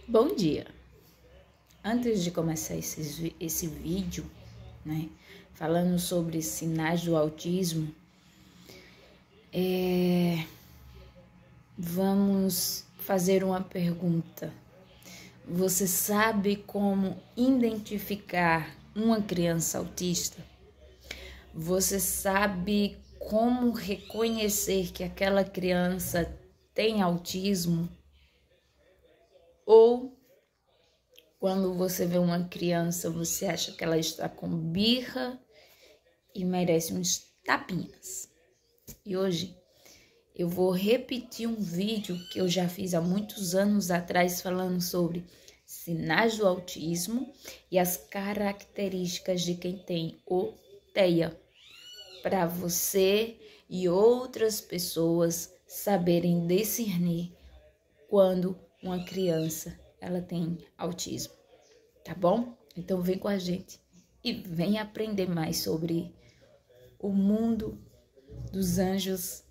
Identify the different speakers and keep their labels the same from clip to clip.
Speaker 1: Bom dia! Antes de começar esse vídeo, falando sobre sinais do autismo, vamos fazer uma pergunta. Você sabe como identificar uma criança autista? Você sabe como reconhecer que aquela criança tem autismo? Ou quando você vê uma criança, você acha que ela está com birra e merece uns tapinhas. E hoje eu vou repetir um vídeo que eu já fiz há muitos anos atrás falando sobre sinais do autismo e as características de quem tem o TEA, para você e outras pessoas saberem discernir quando uma criança ela tem autismo, tá bom? Então vem com a gente e vem aprender mais sobre o mundo dos anjos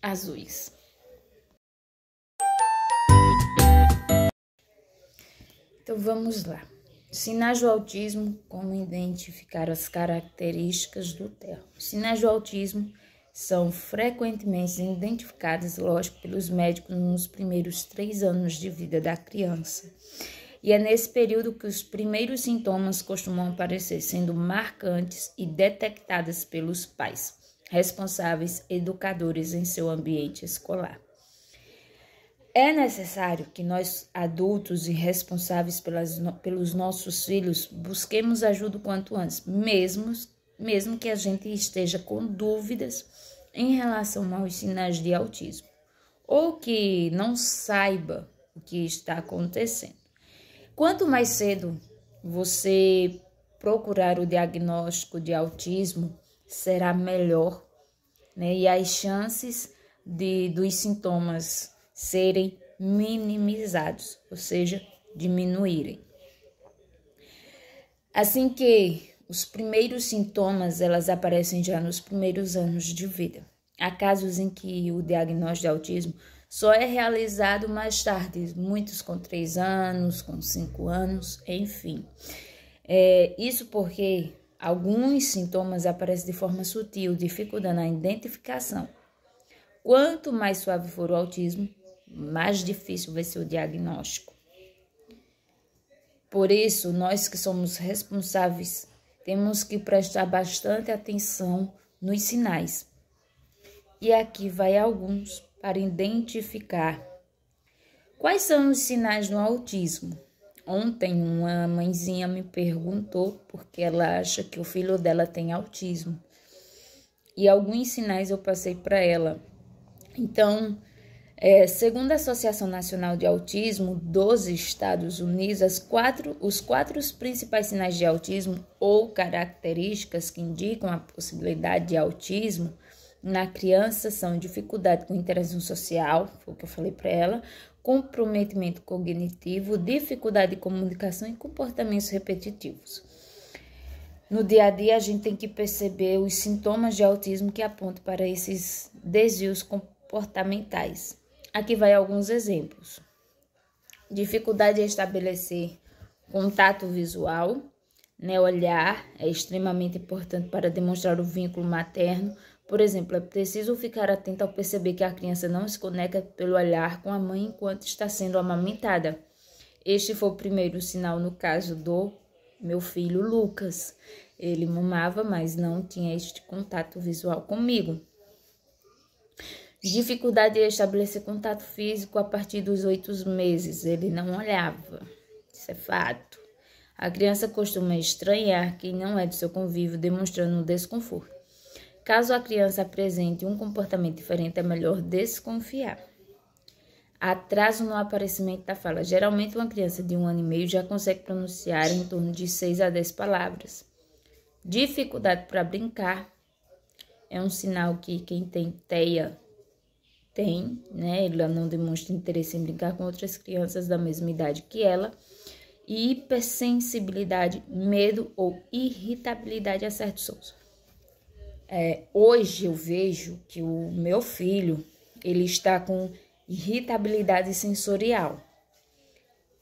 Speaker 1: azuis. Então vamos lá. Sinais do autismo, como identificar as características do TEA. Sinais do autismo são frequentemente identificados, lógico, pelos médicos nos primeiros 3 anos de vida da criança. E é nesse período que os primeiros sintomas costumam aparecer, sendo marcantes e detectadas pelos pais, responsáveis educadores em seu ambiente escolar. É necessário que nós, adultos e responsáveis pelos nossos filhos, busquemos ajuda o quanto antes, mesmo que a gente esteja com dúvidas em relação aos sinais de autismo, ou que não saiba o que está acontecendo. Quanto mais cedo você procurar o diagnóstico de autismo, será melhor, E as chances dos sintomas serem minimizados, ou seja, diminuírem. Assim que os primeiros sintomas, elas aparecem já nos primeiros anos de vida. Há casos em que o diagnóstico de autismo só é realizado mais tarde, muitos com 3 anos, com 5 anos, enfim. Isso porque alguns sintomas aparecem de forma sutil, dificultando a identificação. Quanto mais suave for o autismo, mais difícil vai ser o diagnóstico. Por isso, nós que somos responsáveis, temos que prestar bastante atenção nos sinais. E aqui vai alguns para identificar. Quais são os sinais do autismo? Ontem uma mãezinha me perguntou porque ela acha que o filho dela tem autismo. E alguns sinais eu passei para ela. Então, segundo a Associação Nacional de Autismo dos Estados Unidos, os quatro principais sinais de autismo ou características que indicam a possibilidade de autismo na criança são dificuldade com interação social, foi o que eu falei para ela, comprometimento cognitivo, dificuldade de comunicação e comportamentos repetitivos. No dia a dia, a gente tem que perceber os sintomas de autismo que apontam para esses desvios comportamentais. Aqui vai alguns exemplos. Dificuldade em estabelecer contato visual, Olhar é extremamente importante para demonstrar o vínculo materno. Por exemplo, é preciso ficar atento ao perceber que a criança não se conecta pelo olhar com a mãe enquanto está sendo amamentada. Este foi o primeiro sinal no caso do meu filho Lucas. Ele mamava, mas não tinha este contato visual comigo. Dificuldade em estabelecer contato físico a partir dos 8 meses. Ele não olhava. Isso é fato. A criança costuma estranhar quem não é do seu convívio, demonstrando um desconforto. Caso a criança apresente um comportamento diferente, é melhor desconfiar. Atraso no aparecimento da fala. Geralmente, uma criança de 1 ano e meio já consegue pronunciar em torno de 6 a 10 palavras. Dificuldade para brincar é um sinal que quem tem TEA tem, Ela não demonstra interesse em brincar com outras crianças da mesma idade que ela. E hipersensibilidade, medo ou irritabilidade a certos sons. Hoje eu vejo que o meu filho, ele está com irritabilidade sensorial.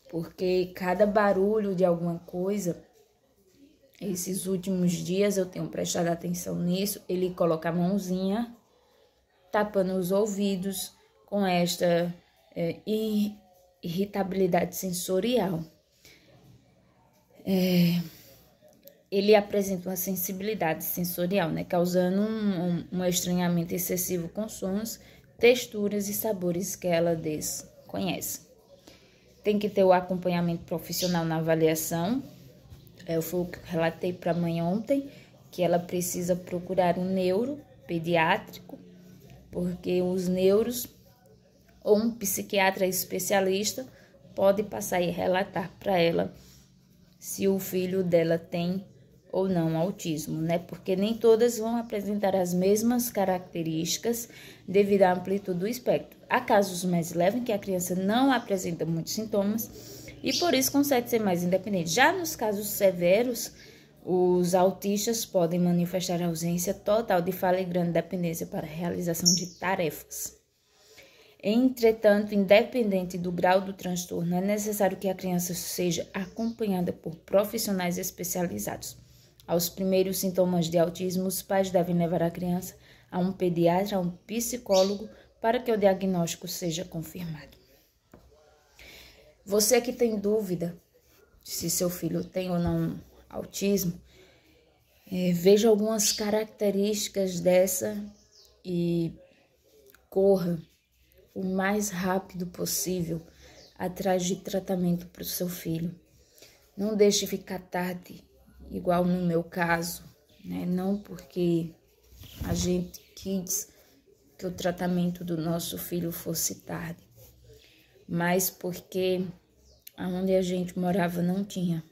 Speaker 1: porque cada barulho de alguma coisa, esses últimos dias eu tenho prestado atenção nisso, ele coloca a mãozinha tapando os ouvidos com esta irritabilidade sensorial. Ele apresenta uma sensibilidade sensorial, né, causando um estranhamento excessivo com sons, texturas e sabores que ela desconhece. Tem que ter o acompanhamento profissional na avaliação. Foi o que eu relatei para a mãe ontem, que ela precisa procurar um neuro pediátrico, porque os neuros ou um psiquiatra especialista pode passar e relatar para ela se o filho dela tem ou não autismo, né? Porque nem todas vão apresentar as mesmas características devido à amplitude do espectro. Há casos mais leves em que a criança não apresenta muitos sintomas e por isso consegue ser mais independente. Já nos casos severos, os autistas podem manifestar ausência total de fala e grande dependência para a realização de tarefas. Entretanto, independente do grau do transtorno, é necessário que a criança seja acompanhada por profissionais especializados. Aos primeiros sintomas de autismo, os pais devem levar a criança a um pediatra, a um psicólogo, para que o diagnóstico seja confirmado. Você que tem dúvida se seu filho tem ou não autismo, veja algumas características dessa e corra o mais rápido possível atrás de tratamento para o seu filho. Não deixe ficar tarde, igual no meu caso, né? Não porque a gente quis que o tratamento do nosso filho fosse tarde, mas porque onde a gente morava não tinha.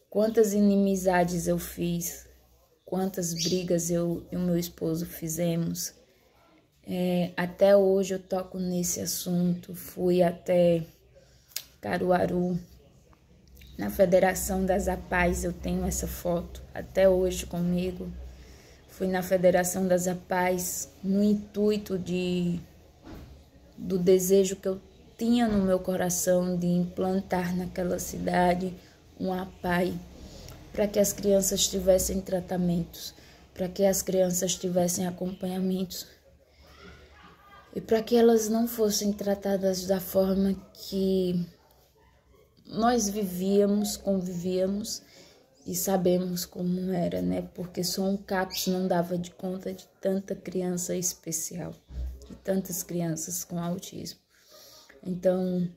Speaker 1: Quantas inimizades eu fiz, quantas brigas eu e o meu esposo fizemos. Até hoje eu toco nesse assunto. Fui até Caruaru, na Federação das APAES, eu tenho essa foto até hoje comigo. Fui na Federação das APAES no intuito do desejo que eu tinha no meu coração de implantar naquela cidade um APAE para que as crianças tivessem tratamentos, para que as crianças tivessem acompanhamentos e para que elas não fossem tratadas da forma que nós vivíamos, convivíamos e sabemos como era, né? Porque só um CAPS não dava de conta de tanta criança especial, de tantas crianças com autismo. Então,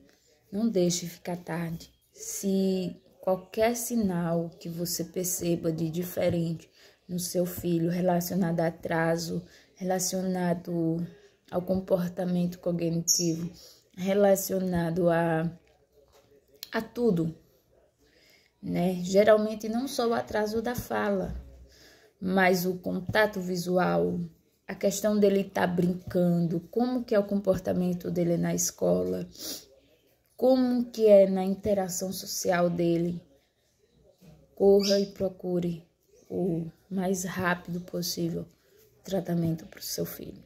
Speaker 1: não deixe ficar tarde. Se qualquer sinal que você perceba de diferente no seu filho, relacionado a atraso, relacionado ao comportamento cognitivo, relacionado a tudo, né? Geralmente não só o atraso da fala, mas o contato visual, a questão dele estar brincando, como que é o comportamento dele na escola, como que é na interação social dele. Corra e procure o mais rápido possível tratamento para o seu filho.